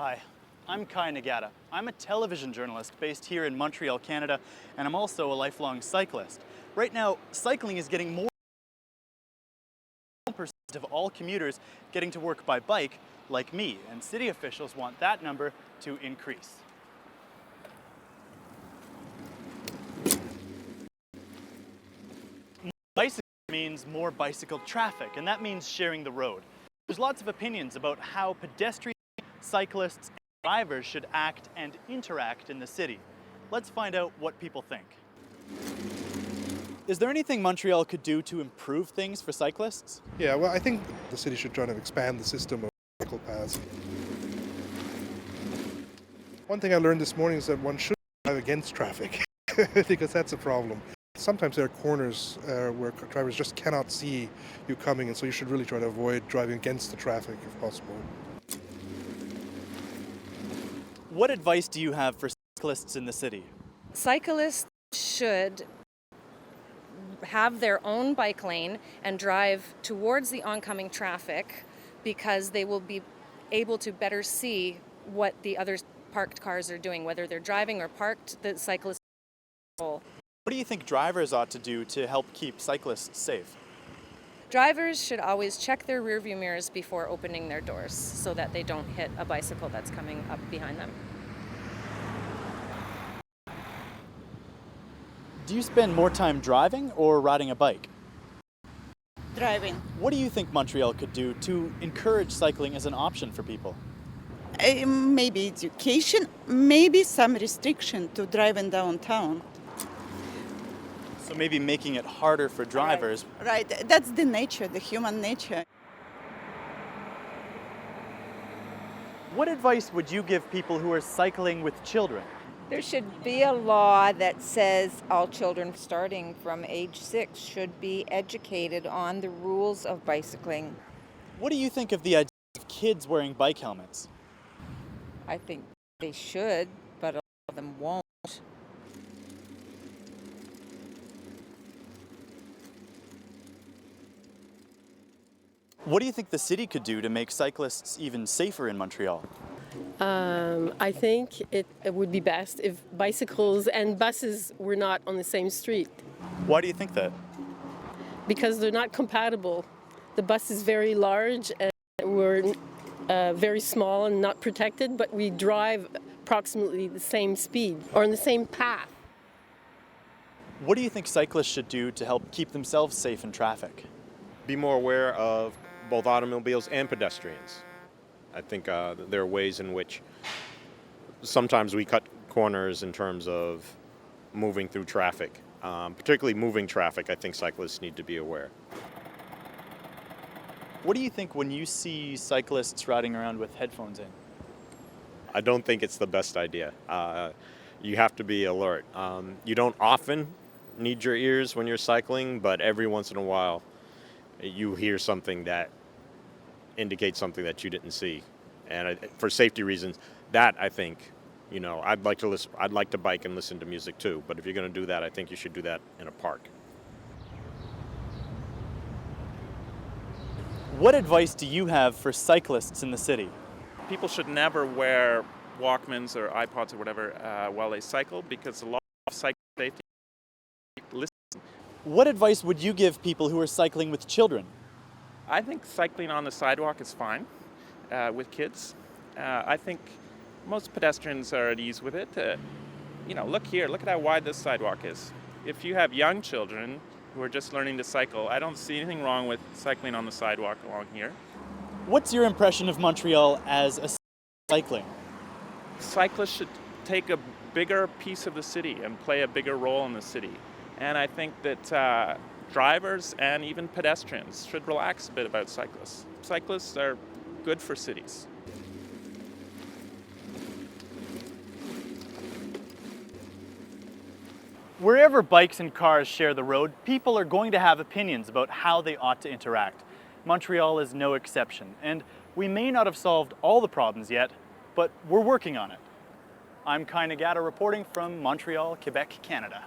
Hi, I'm Kai Nagata. I'm a television journalist based here in Montreal, Canada, and I'm also a lifelong cyclist. Right now, cycling is getting more percent of all commuters getting to work by bike, like me, and city officials want that number to increase. Bicycle means more bicycle traffic, and that means sharing the road. There's lots of opinions about how pedestrians, cyclists, and drivers should act and interact in the city. Let's find out what people think. Is there anything Montreal could do to improve things for cyclists? Yeah, well, I think the city should try to expand the system of cycle paths. One thing I learned this morning is that one should drive against traffic because that's a problem. Sometimes there are corners where drivers just cannot see you coming, and so you should really try to avoid driving against the traffic if possible. What advice do you have for cyclists in the city? Cyclists should have their own bike lane and drive towards the oncoming traffic because they will be able to better see what the other parked cars are doing, whether they're driving or parked. The cyclists control. What do you think drivers ought to do to help keep cyclists safe? Drivers should always check their rearview mirrors before opening their doors so that they don't hit a bicycle that's coming up behind them. Do you spend more time driving or riding a bike? Driving. What do you think Montreal could do to encourage cycling as an option for people? Maybe education, maybe some restriction to driving downtown. So maybe making it harder for drivers. Right, that's the nature, the human nature. What advice would you give people who are cycling with children? There should be a law that says all children starting from age 6 should be educated on the rules of bicycling. What do you think of the idea of kids wearing bike helmets? I think they should, but a lot of them won't. What do you think the city could do to make cyclists even safer in Montreal? I think it would be best if bicycles and buses were not on the same street Why do you think that? because they're not compatible. The bus is very large and we're very small and not protected, but we drive approximately the same speed or in the same path. What do you think cyclists should do to help keep themselves safe in traffic? Be more aware of both automobiles and pedestrians. I think there are ways in which sometimes we cut corners in terms of moving through traffic. Particularly moving traffic, I think cyclists need to be aware. What do you think when you see cyclists riding around with headphones in? I don't think it's the best idea. You have to be alert. You don't often need your ears when you're cycling, but every once in a while you hear something that indicates something that you didn't see. And for safety reasons, that I think, I'd like to bike and listen to music too, but if you're going to do that, I think you should do that in a park. What advice do you have for cyclists in the city? People should never wear Walkmans or iPods or whatever while they cycle because a lot of cycle safety. What advice would you give people who are cycling with children? I think cycling on the sidewalk is fine with kids. I think most pedestrians are at ease with it. Look here, look at how wide this sidewalk is. If you have young children who are just learning to cycle, I don't see anything wrong with cycling on the sidewalk along here. What's your impression of Montreal as a cycling? Cyclists should take a bigger piece of the city and play a bigger role in the city. And I think that drivers and even pedestrians should relax a bit about cyclists. Cyclists are good for cities. Wherever bikes and cars share the road, people are going to have opinions about how they ought to interact. Montreal is no exception, and we may not have solved all the problems yet, but we're working on it. I'm Kai Nagata reporting from Montreal, Quebec, Canada.